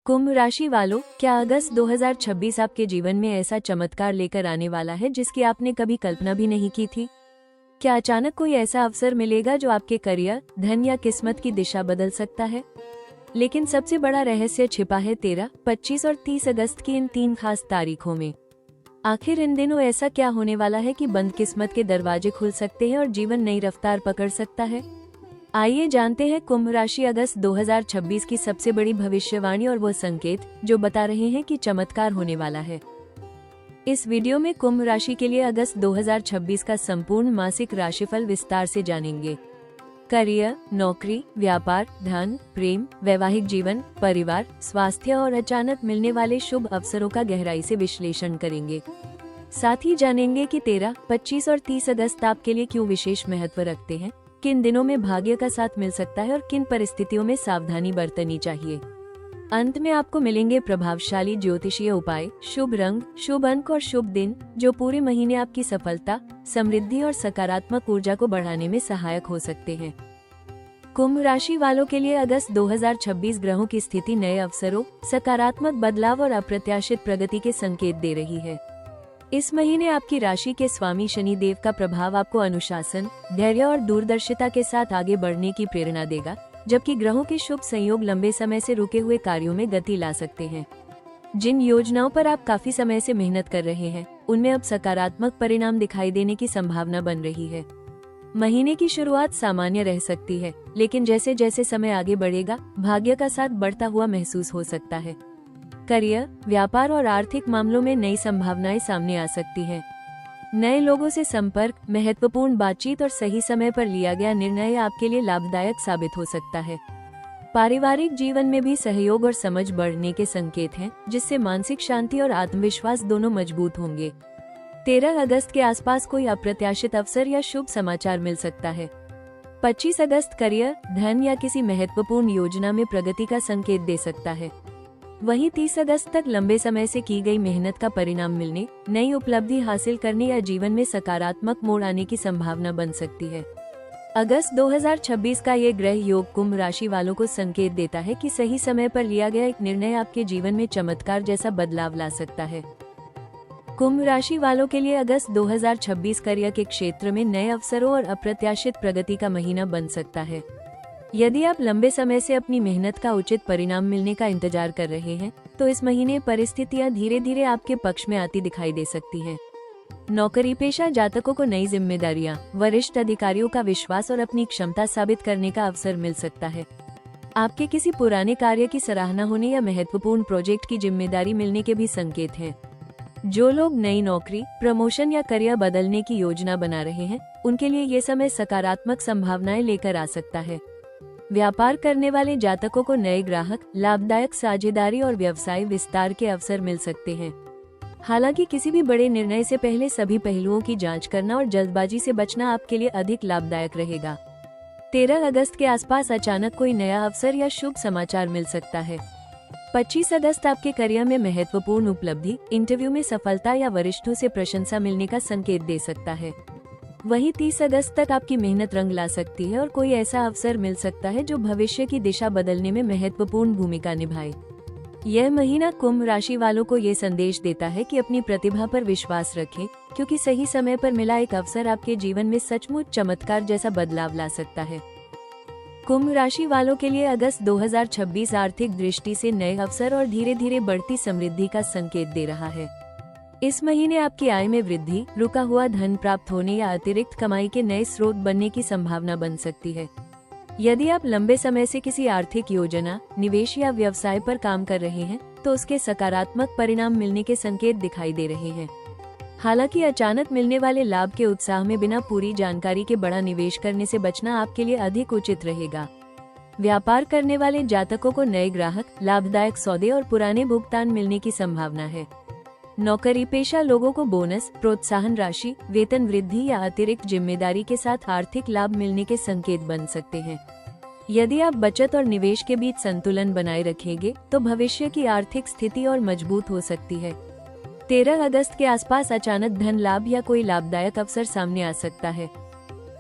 कुंभ राशि वालों, क्या अगस्त 2026 आपके जीवन में ऐसा चमत्कार लेकर आने वाला है जिसकी आपने कभी कल्पना भी नहीं की थी? क्या अचानक कोई ऐसा अवसर मिलेगा जो आपके करियर, धन या किस्मत की दिशा बदल सकता है? लेकिन सबसे बड़ा रहस्य छिपा है 13, 25 और 30 अगस्त की इन 3 खास तारीखों में। आखिर इन दिनों ऐसा क्या होने वाला है कि बंद किस्मत के दरवाजे खुल सकते हैं और जीवन नई रफ्तार पकड़ सकता है? आइए जानते हैं कुंभ राशि अगस्त 2026 की सबसे बड़ी भविष्यवाणी और वो संकेत जो बता रहे हैं कि चमत्कार होने वाला है। इस वीडियो में कुंभ राशि के लिए अगस्त 2026 का संपूर्ण मासिक राशिफल विस्तार से जानेंगे। करियर, नौकरी, व्यापार, धन, प्रेम, वैवाहिक जीवन, परिवार, स्वास्थ्य और अचानक मिलने वाले शुभ अवसरों का गहराई से विश्लेषण करेंगे। साथ ही जानेंगे कि 13, 25 और 30 अगस्त आपके लिए क्यों विशेष महत्व रखते हैं, किन दिनों में भाग्य का साथ मिल सकता है और किन परिस्थितियों में सावधानी बरतनी चाहिए। अंत में आपको मिलेंगे प्रभावशाली ज्योतिषीय उपाय, शुभ रंग, शुभ अंक और शुभ दिन जो पूरे महीने आपकी सफलता, समृद्धि और सकारात्मक ऊर्जा को बढ़ाने में सहायक हो सकते हैं। कुंभ राशि वालों के लिए अगस्त 2026 ग्रहों की स्थिति नए अवसरों, सकारात्मक बदलाव और अप्रत्याशित प्रगति के संकेत दे रही है। इस महीने आपकी राशि के स्वामी शनि देव का प्रभाव आपको अनुशासन, धैर्य और दूरदर्शिता के साथ आगे बढ़ने की प्रेरणा देगा, जबकि ग्रहों के शुभ संयोग लंबे समय से रुके हुए कार्यों में गति ला सकते हैं। जिन योजनाओं पर आप काफी समय से मेहनत कर रहे हैं, उनमें अब सकारात्मक परिणाम दिखाई देने की संभावना बन रही है। महीने की शुरुआत सामान्य रह सकती है, लेकिन जैसे जैसे समय आगे बढ़ेगा, भाग्य का साथ बढ़ता हुआ महसूस हो सकता है। करियर, व्यापार और आर्थिक मामलों में नई संभावनाएं सामने आ सकती हैं। नए लोगों से संपर्क, महत्वपूर्ण बातचीत और सही समय पर लिया गया निर्णय आपके लिए लाभदायक साबित हो सकता है। पारिवारिक जीवन में भी सहयोग और समझ बढ़ने के संकेत हैं, जिससे मानसिक शांति और आत्मविश्वास दोनों मजबूत होंगे। 13 अगस्त के आसपास कोई अप्रत्याशित अवसर या शुभ समाचार मिल सकता है। 25 अगस्त करियर, धन या किसी महत्वपूर्ण योजना में प्रगति का संकेत दे सकता है। वहीं 30 अगस्त तक लंबे समय से की गई मेहनत का परिणाम मिलने, नई उपलब्धि हासिल करने या जीवन में सकारात्मक मोड़ आने की संभावना बन सकती है। अगस्त 2026 का ये ग्रह योग कुंभ राशि वालों को संकेत देता है कि सही समय पर लिया गया एक निर्णय आपके जीवन में चमत्कार जैसा बदलाव ला सकता है। कुंभ राशि वालों के लिए अगस्त 2026 करियर के क्षेत्र में नए अवसरों और अप्रत्याशित प्रगति का महीना बन सकता है। यदि आप लंबे समय से अपनी मेहनत का उचित परिणाम मिलने का इंतजार कर रहे हैं, तो इस महीने परिस्थितियां धीरे धीरे आपके पक्ष में आती दिखाई दे सकती हैं। नौकरी पेशा जातकों को नई जिम्मेदारियां, वरिष्ठ अधिकारियों का विश्वास और अपनी क्षमता साबित करने का अवसर मिल सकता है। आपके किसी पुराने कार्य की सराहना होने या महत्वपूर्ण प्रोजेक्ट की जिम्मेदारी मिलने के भी संकेत हैं। जो लोग नई नौकरी, प्रमोशन या करियर बदलने की योजना बना रहे हैं, उनके लिए ये समय सकारात्मक संभावनाएं लेकर आ सकता है। व्यापार करने वाले जातकों को नए ग्राहक, लाभदायक साझेदारी और व्यवसाय विस्तार के अवसर मिल सकते हैं। हालांकि किसी भी बड़े निर्णय से पहले सभी पहलुओं की जांच करना और जल्दबाजी से बचना आपके लिए अधिक लाभदायक रहेगा। 13 अगस्त के आसपास अचानक कोई नया अवसर या शुभ समाचार मिल सकता है। 25 अगस्त आपके करियर में महत्वपूर्ण उपलब्धि, इंटरव्यू में सफलता या वरिष्ठों से प्रशंसा मिलने का संकेत दे सकता है। वहीं 30 अगस्त तक आपकी मेहनत रंग ला सकती है और कोई ऐसा अवसर मिल सकता है जो भविष्य की दिशा बदलने में महत्वपूर्ण भूमिका निभाए। यह महीना कुंभ राशि वालों को ये संदेश देता है कि अपनी प्रतिभा पर विश्वास रखें, क्योंकि सही समय पर मिला एक अवसर आपके जीवन में सचमुच चमत्कार जैसा बदलाव ला सकता है। कुंभ राशि वालों के लिए अगस्त 2026 आर्थिक दृष्टि से नए अवसर और धीरे धीरे बढ़ती समृद्धि का संकेत दे रहा है। इस महीने आपकी आय में वृद्धि, रुका हुआ धन प्राप्त होने या अतिरिक्त कमाई के नए स्रोत बनने की संभावना बन सकती है। यदि आप लंबे समय से किसी आर्थिक योजना, निवेश या व्यवसाय पर काम कर रहे हैं, तो उसके सकारात्मक परिणाम मिलने के संकेत दिखाई दे रहे हैं। हालांकि अचानक मिलने वाले लाभ के उत्साह में बिना पूरी जानकारी के बड़ा निवेश करने से बचना आपके लिए अधिक उचित रहेगा। व्यापार करने वाले जातकों को नए ग्राहक, लाभदायक सौदे और पुराने भुगतान मिलने की संभावना है। नौकरी पेशा लोगों को बोनस, प्रोत्साहन राशि, वेतन वृद्धि या अतिरिक्त जिम्मेदारी के साथ आर्थिक लाभ मिलने के संकेत बन सकते हैं। यदि आप बचत और निवेश के बीच संतुलन बनाए रखेंगे, तो भविष्य की आर्थिक स्थिति और मजबूत हो सकती है। 13 अगस्त के आसपास अचानक धन लाभ या कोई लाभदायक अवसर सामने आ सकता है।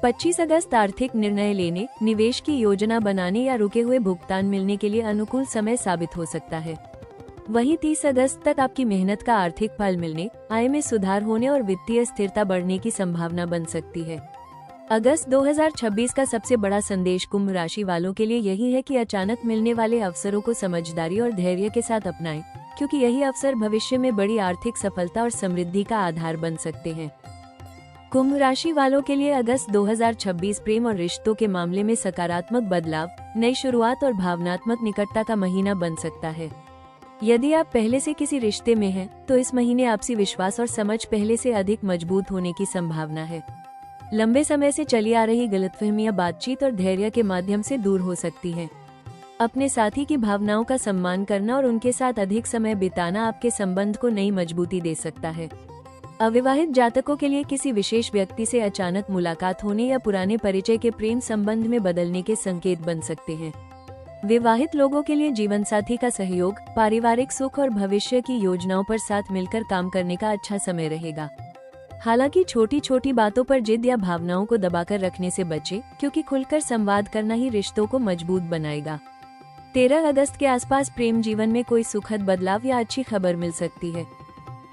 25 अगस्त आर्थिक निर्णय लेने, निवेश की योजना बनाने या रुके हुए भुगतान मिलने के लिए अनुकूल समय साबित हो सकता है। वहीं 30 अगस्त तक आपकी मेहनत का आर्थिक फल मिलने, आय में सुधार होने और वित्तीय स्थिरता बढ़ने की संभावना बन सकती है। अगस्त 2026 का सबसे बड़ा संदेश कुंभ राशि वालों के लिए यही है कि अचानक मिलने वाले अवसरों को समझदारी और धैर्य के साथ अपनाएं, क्योंकि यही अवसर भविष्य में बड़ी आर्थिक सफलता और समृद्धि का आधार बन सकते हैं। कुंभ राशि वालों के लिए अगस्त 2026 प्रेम और रिश्तों के मामले में सकारात्मक बदलाव, नई शुरुआत और भावनात्मक निकटता का महीना बन सकता है। यदि आप पहले से किसी रिश्ते में हैं, तो इस महीने आपसी विश्वास और समझ पहले से अधिक मजबूत होने की संभावना है। लंबे समय से चली आ रही गलतफहमियां बातचीत और धैर्य के माध्यम से दूर हो सकती हैं। अपने साथी की भावनाओं का सम्मान करना और उनके साथ अधिक समय बिताना आपके संबंध को नई मजबूती दे सकता है। अविवाहित जातकों के लिए किसी विशेष व्यक्ति से अचानक मुलाकात होने या पुराने परिचय के प्रेम संबंध में बदलने के संकेत बन सकते हैं। विवाहित लोगों के लिए जीवनसाथी का सहयोग, पारिवारिक सुख और भविष्य की योजनाओं पर साथ मिलकर काम करने का अच्छा समय रहेगा। हालांकि छोटी छोटी बातों पर जिद या भावनाओं को दबाकर रखने से बचें, क्योंकि खुलकर संवाद करना ही रिश्तों को मजबूत बनाएगा। 13 अगस्त के आसपास प्रेम जीवन में कोई सुखद बदलाव या अच्छी खबर मिल सकती है।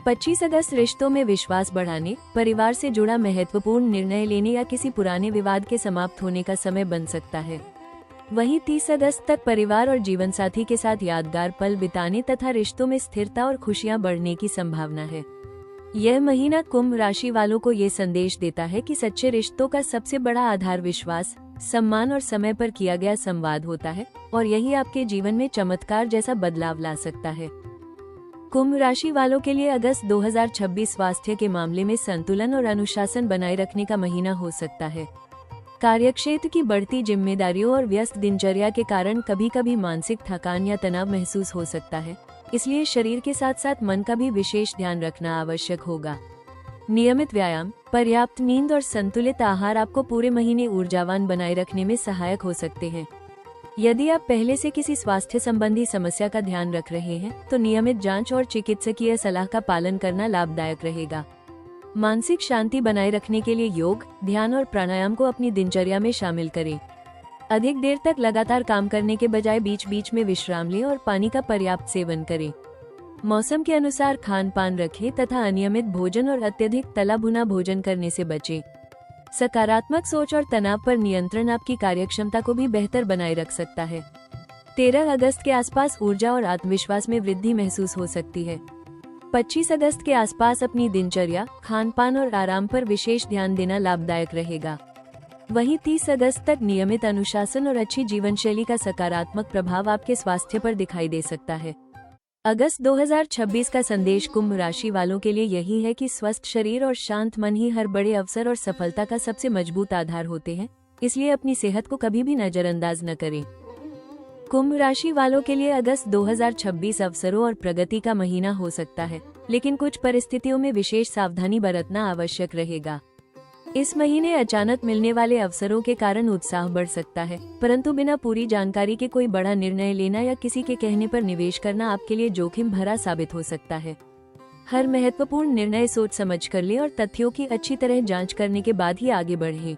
25 अगस्त रिश्तों में विश्वास बढ़ाने, परिवार से जुड़ा महत्वपूर्ण निर्णय लेने या किसी पुराने विवाद के समाप्त होने का समय बन सकता है। वहीं 30 अगस्त तक परिवार और जीवनसाथी के साथ यादगार पल बिताने तथा रिश्तों में स्थिरता और खुशियां बढ़ने की संभावना है। यह महीना कुंभ राशि वालों को ये संदेश देता है कि सच्चे रिश्तों का सबसे बड़ा आधार विश्वास, सम्मान और समय पर किया गया संवाद होता है, और यही आपके जीवन में चमत्कार जैसा बदलाव ला सकता है। कुंभ राशि वालों के लिए अगस्त 2026 स्वास्थ्य के मामले में संतुलन और अनुशासन बनाए रखने का महीना हो सकता है। कार्यक्षेत्र की बढ़ती जिम्मेदारियों और व्यस्त दिनचर्या के कारण कभी कभी मानसिक थकान या तनाव महसूस हो सकता है, इसलिए शरीर के साथ साथ मन का भी विशेष ध्यान रखना आवश्यक होगा। नियमित व्यायाम, पर्याप्त नींद और संतुलित आहार आपको पूरे महीने ऊर्जावान बनाए रखने में सहायक हो सकते हैं। यदि आप पहले से किसी स्वास्थ्य संबंधी समस्या का ध्यान रख रहे हैं, तो नियमित जांच और चिकित्सकीय सलाह का पालन करना लाभदायक रहेगा। मानसिक शांति बनाए रखने के लिए योग, ध्यान और प्राणायाम को अपनी दिनचर्या में शामिल करें। अधिक देर तक लगातार काम करने के बजाय बीच बीच में विश्राम लें और पानी का पर्याप्त सेवन करें। मौसम के अनुसार खान पान रखें तथा अनियमित भोजन और अत्यधिक तला भुना भोजन करने से बचें। सकारात्मक सोच और तनाव पर नियंत्रण आपकी कार्यक्षमता को भी बेहतर बनाए रख सकता है। 13 अगस्त के आसपास ऊर्जा और आत्मविश्वास में वृद्धि महसूस हो सकती है। 25 अगस्त के आसपास अपनी दिनचर्या, खान पान और आराम पर विशेष ध्यान देना लाभदायक रहेगा। वहीं 30 अगस्त तक नियमित अनुशासन और अच्छी जीवनशैली का सकारात्मक प्रभाव आपके स्वास्थ्य पर दिखाई दे सकता है। अगस्त 2026 का संदेश कुंभ राशि वालों के लिए यही है कि स्वस्थ शरीर और शांत मन ही हर बड़े अवसर और सफलता का सबसे मजबूत आधार होते हैं, इसलिए अपनी सेहत को कभी भी नजरअंदाज न करें। कुंभ राशि वालों के लिए अगस्त 2026 अवसरों और प्रगति का महीना हो सकता है, लेकिन कुछ परिस्थितियों में विशेष सावधानी बरतना आवश्यक रहेगा। इस महीने अचानक मिलने वाले अवसरों के कारण उत्साह बढ़ सकता है, परंतु बिना पूरी जानकारी के कोई बड़ा निर्णय लेना या किसी के कहने पर निवेश करना आपके लिए जोखिम भरा साबित हो सकता है। हर महत्वपूर्ण निर्णय सोच समझ कर लें और तथ्यों की अच्छी तरह जांच करने के बाद ही आगे बढ़ें।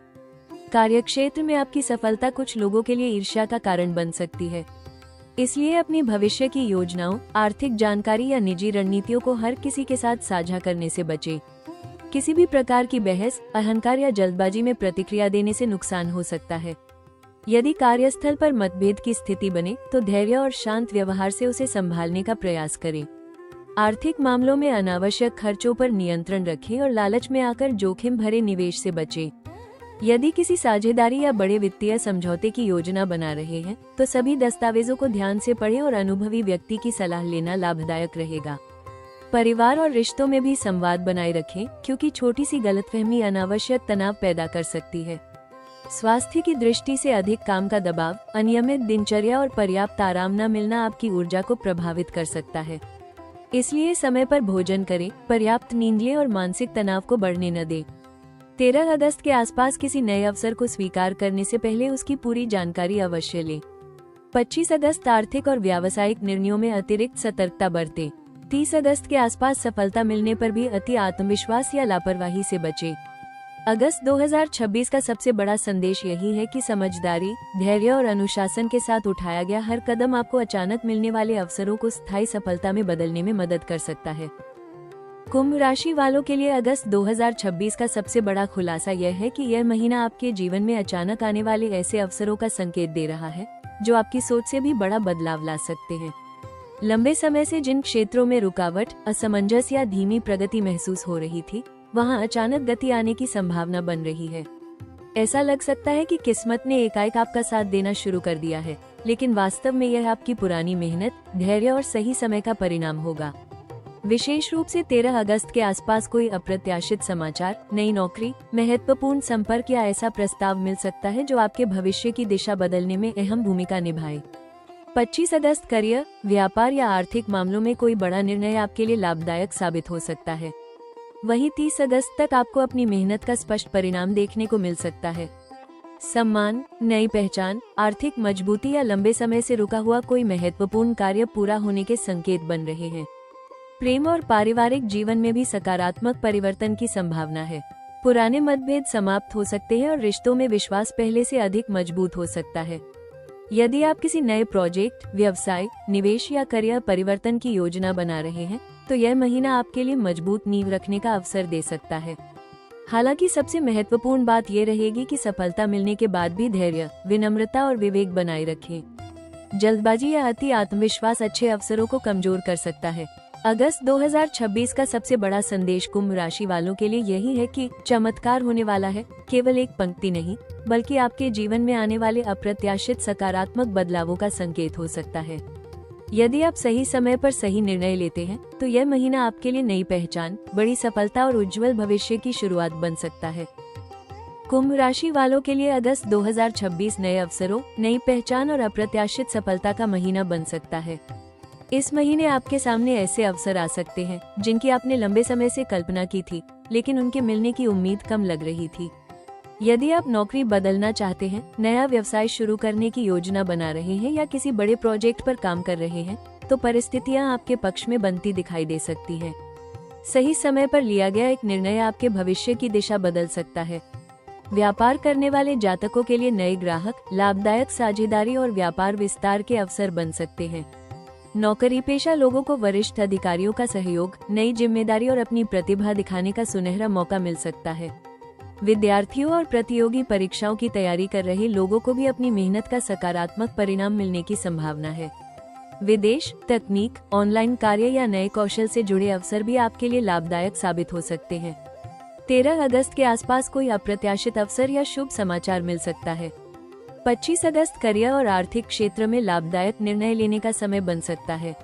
कार्यक्षेत्र में आपकी सफलता कुछ लोगों के लिए ईर्ष्या का कारण बन सकती है, इसलिए अपनी भविष्य की योजनाओं, आर्थिक जानकारी या निजी रणनीतियों को हर किसी के साथ साझा करने से बचें। किसी भी प्रकार की बहस, अहंकार या जल्दबाजी में प्रतिक्रिया देने से नुकसान हो सकता है। यदि कार्यस्थल पर मतभेद की स्थिति बने, तो धैर्य और शांत व्यवहार से उसे संभालने का प्रयास करें। आर्थिक मामलों में अनावश्यक खर्चों पर नियंत्रण रखें और लालच में आकर जोखिम भरे निवेश से बचें। यदि किसी साझेदारी या बड़े वित्तीय समझौते की योजना बना रहे हैं, तो सभी दस्तावेजों को ध्यान से पढ़ें और अनुभवी व्यक्ति की सलाह लेना लाभदायक रहेगा। परिवार और रिश्तों में भी संवाद बनाए रखें, क्योंकि छोटी सी गलतफहमी अनावश्यक तनाव पैदा कर सकती है। स्वास्थ्य की दृष्टि से अधिक काम का दबाव, अनियमित दिनचर्या और पर्याप्त आराम न मिलना आपकी ऊर्जा को प्रभावित कर सकता है। इसलिए समय पर भोजन करें, पर्याप्त नींद लें और मानसिक तनाव को बढ़ने न दें। 13 अगस्त के आसपास किसी नए अवसर को स्वीकार करने से पहले उसकी पूरी जानकारी अवश्य लें। 25 अगस्त आर्थिक और व्यावसायिक निर्णयों में अतिरिक्त सतर्कता बरतें। 30 अगस्त के आसपास सफलता मिलने पर भी अति आत्मविश्वास या लापरवाही से बचें। अगस्त 2026 का सबसे बड़ा संदेश यही है कि समझदारी, धैर्य और अनुशासन के साथ उठाया गया हर कदम आपको अचानक मिलने वाले अवसरों को स्थायी सफलता में बदलने में मदद कर सकता है। कुंभ राशि वालों के लिए अगस्त 2026 का सबसे बड़ा खुलासा यह है कि यह महीना आपके जीवन में अचानक आने वाले ऐसे अवसरों का संकेत दे रहा है जो आपकी सोच से भी बड़ा बदलाव ला सकते हैं। लंबे समय से जिन क्षेत्रों में रुकावट, असमंजस या धीमी प्रगति महसूस हो रही थी, वहां अचानक गति आने की संभावना बन रही है। ऐसा लग सकता है कि किस्मत ने एकाएक आपका साथ देना शुरू कर दिया है, लेकिन वास्तव में यह आपकी पुरानी मेहनत, धैर्य और सही समय का परिणाम होगा। विशेष रूप से 13 अगस्त के आसपास कोई अप्रत्याशित समाचार, नई नौकरी, महत्वपूर्ण संपर्क या ऐसा प्रस्ताव मिल सकता है जो आपके भविष्य की दिशा बदलने में अहम भूमिका निभाए। 25 अगस्त करियर, व्यापार या आर्थिक मामलों में कोई बड़ा निर्णय आपके लिए लाभदायक साबित हो सकता है। वहीं 30 अगस्त तक आपको अपनी मेहनत का स्पष्ट परिणाम देखने को मिल सकता है। सम्मान, नई पहचान, आर्थिक मजबूती या लंबे समय से रुका हुआ कोई महत्वपूर्ण कार्य पूरा होने के संकेत बन रहे हैं। प्रेम और पारिवारिक जीवन में भी सकारात्मक परिवर्तन की संभावना है। पुराने मतभेद समाप्त हो सकते हैं और रिश्तों में विश्वास पहले से अधिक मजबूत हो सकता है। यदि आप किसी नए प्रोजेक्ट, व्यवसाय, निवेश या करियर परिवर्तन की योजना बना रहे हैं, तो यह महीना आपके लिए मजबूत नींव रखने का अवसर दे सकता है। हालांकि सबसे महत्वपूर्ण बात यह रहेगी कि सफलता मिलने के बाद भी धैर्य, विनम्रता और विवेक बनाए रखें। जल्दबाजी या अति आत्मविश्वास अच्छे अवसरों को कमजोर कर सकता है। अगस्त 2026 का सबसे बड़ा संदेश कुंभ राशि वालों के लिए यही है कि चमत्कार होने वाला है, केवल एक पंक्ति नहीं, बल्कि आपके जीवन में आने वाले अप्रत्याशित सकारात्मक बदलावों का संकेत हो सकता है। यदि आप सही समय पर सही निर्णय लेते हैं, तो यह महीना आपके लिए नई पहचान, बड़ी सफलता और उज्जवल भविष्य की शुरुआत बन सकता है। कुंभ राशि वालों के लिए अगस्त 2026 नए अवसरों, नई पहचान और अप्रत्याशित सफलता का महीना बन सकता है। इस महीने आपके सामने ऐसे अवसर आ सकते हैं जिनकी आपने लंबे समय से कल्पना की थी, लेकिन उनके मिलने की उम्मीद कम लग रही थी। यदि आप नौकरी बदलना चाहते हैं, नया व्यवसाय शुरू करने की योजना बना रहे हैं या किसी बड़े प्रोजेक्ट पर काम कर रहे हैं, तो परिस्थितियां आपके पक्ष में बनती दिखाई दे सकती हैं। सही समय पर लिया गया एक निर्णय आपके भविष्य की दिशा बदल सकता है। व्यापार करने वाले जातकों के लिए नए ग्राहक, लाभदायक साझेदारी और व्यापार विस्तार के अवसर बन सकते हैं। नौकरी पेशा लोगों को वरिष्ठ अधिकारियों का सहयोग, नई जिम्मेदारी और अपनी प्रतिभा दिखाने का सुनहरा मौका मिल सकता है। विद्यार्थियों और प्रतियोगी परीक्षाओं की तैयारी कर रहे लोगों को भी अपनी मेहनत का सकारात्मक परिणाम मिलने की संभावना है। विदेश, तकनीक, ऑनलाइन कार्य या नए कौशल से जुड़े अवसर भी आपके लिए लाभदायक साबित हो सकते हैं। 13 अगस्त के आसपास कोई अप्रत्याशित अवसर या शुभ समाचार मिल सकता है। 25 अगस्त करियर और आर्थिक क्षेत्र में लाभदायक निर्णय लेने का समय बन सकता है।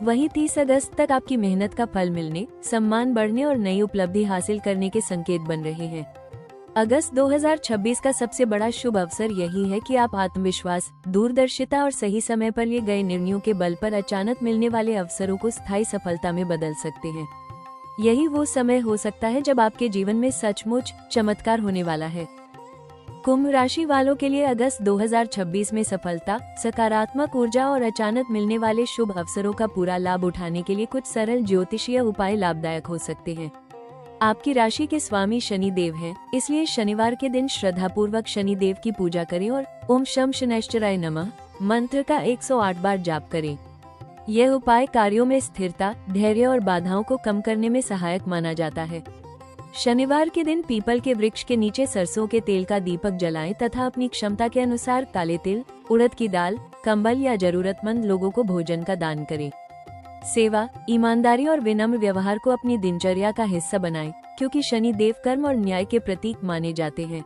वहीं 30 अगस्त तक आपकी मेहनत का फल मिलने, सम्मान बढ़ने और नई उपलब्धि हासिल करने के संकेत बन रहे हैं। अगस्त 2026 का सबसे बड़ा शुभ अवसर यही है कि आप आत्मविश्वास, दूरदर्शिता और सही समय पर लिए गए निर्णयों के बल पर अचानक मिलने वाले अवसरों को स्थायी सफलता में बदल सकते हैं। यही वो समय हो सकता है जब आपके जीवन में सचमुच चमत्कार होने वाला है। कुंभ राशि वालों के लिए अगस्त 2026 में सफलता, सकारात्मक ऊर्जा और अचानक मिलने वाले शुभ अवसरों का पूरा लाभ उठाने के लिए कुछ सरल ज्योतिषीय उपाय लाभदायक हो सकते हैं। आपकी राशि के स्वामी शनि देव हैं, इसलिए शनिवार के दिन श्रद्धापूर्वक शनि देव की पूजा करें और ओम शम शनैश्चराय नमः मंत्र का 108 बार जाप करें। यह उपाय कार्यों में स्थिरता, धैर्य और बाधाओं को कम करने में सहायक माना जाता है। शनिवार के दिन पीपल के वृक्ष के नीचे सरसों के तेल का दीपक जलाएं तथा अपनी क्षमता के अनुसार काले तिल, उड़द की दाल, कंबल या जरूरतमंद लोगों को भोजन का दान करें। सेवा, ईमानदारी और विनम्र व्यवहार को अपनी दिनचर्या का हिस्सा बनाएं, क्योंकि शनि देव कर्म और न्याय के प्रतीक माने जाते हैं।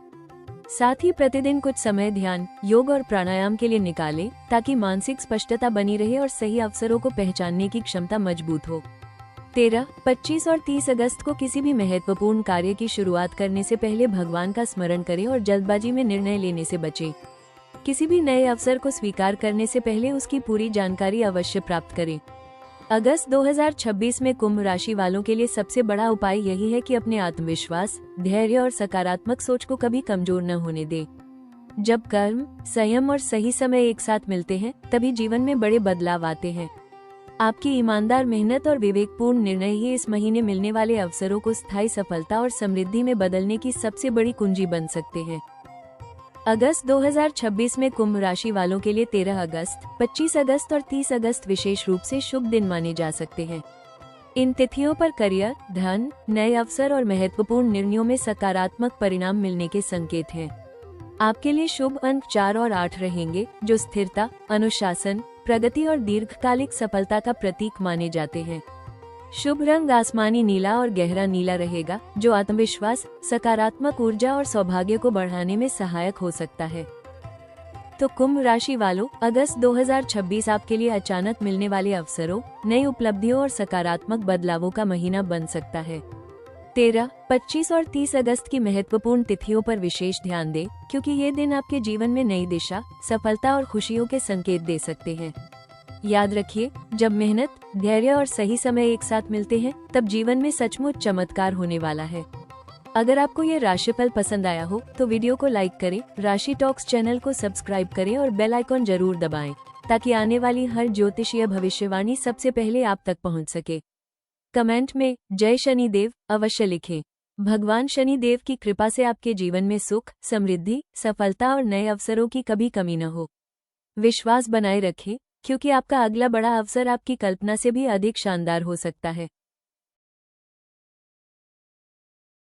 साथ ही प्रतिदिन कुछ समय ध्यान, योग और प्राणायाम के लिए निकालें ताकि मानसिक स्पष्टता बनी रहे और सही अवसरों को पहचानने की क्षमता मजबूत हो। 13, 25 और 30 अगस्त को किसी भी महत्वपूर्ण कार्य की शुरुआत करने से पहले भगवान का स्मरण करें और जल्दबाजी में निर्णय लेने से बचें। किसी भी नए अवसर को स्वीकार करने से पहले उसकी पूरी जानकारी अवश्य प्राप्त करें। अगस्त 2026 में कुंभ राशि वालों के लिए सबसे बड़ा उपाय यही है कि अपने आत्मविश्वास, धैर्य और सकारात्मक सोच को कभी कमजोर न होने दें। जब कर्म, संयम और सही समय एक साथ मिलते हैं, तभी जीवन में बड़े बदलाव आते हैं। आपकी ईमानदार मेहनत और विवेकपूर्ण निर्णय ही इस महीने मिलने वाले अवसरों को स्थायी सफलता और समृद्धि में बदलने की सबसे बड़ी कुंजी बन सकते हैं। अगस्त 2026 में कुंभ राशि वालों के लिए 13 अगस्त, 25 अगस्त और 30 अगस्त विशेष रूप से शुभ दिन माने जा सकते हैं। इन तिथियों पर करियर, धन, नए अवसर और महत्वपूर्ण निर्णयों में सकारात्मक परिणाम मिलने के संकेत हैं। आपके लिए शुभ अंक 4 और 8 रहेंगे, जो स्थिरता, अनुशासन, प्रगति और दीर्घकालिक सफलता का प्रतीक माने जाते हैं। शुभ रंग आसमानी नीला और गहरा नीला रहेगा, जो आत्मविश्वास, सकारात्मक ऊर्जा और सौभाग्य को बढ़ाने में सहायक हो सकता है। तो कुंभ राशि वालों, अगस्त 2026 आपके लिए अचानक मिलने वाले अवसरों, नई उपलब्धियों और सकारात्मक बदलावों का महीना बन सकता है। 13, 25 और 30 अगस्त की महत्वपूर्ण तिथियों पर विशेष ध्यान दें, क्योंकि ये दिन आपके जीवन में नई दिशा, सफलता और खुशियों के संकेत दे सकते हैं। याद रखिए, जब मेहनत, धैर्य और सही समय एक साथ मिलते हैं, तब जीवन में सचमुच चमत्कार होने वाला है। अगर आपको ये राशिफल पसंद आया हो तो वीडियो को लाइक करें, राशि टॉक्स चैनल को सब्सक्राइब करें और बेल आइकॉन जरूर दबाएं, ताकि आने वाली हर ज्योतिषीय भविष्यवाणी सबसे पहले आप तक पहुंच सके। कमेंट में जय शनिदेव अवश्य लिखें। भगवान शनिदेव की कृपा से आपके जीवन में सुख, समृद्धि, सफलता और नए अवसरों की कभी कमी न हो। विश्वास बनाए रखें, क्योंकि आपका अगला बड़ा अवसर आपकी कल्पना से भी अधिक शानदार हो सकता है।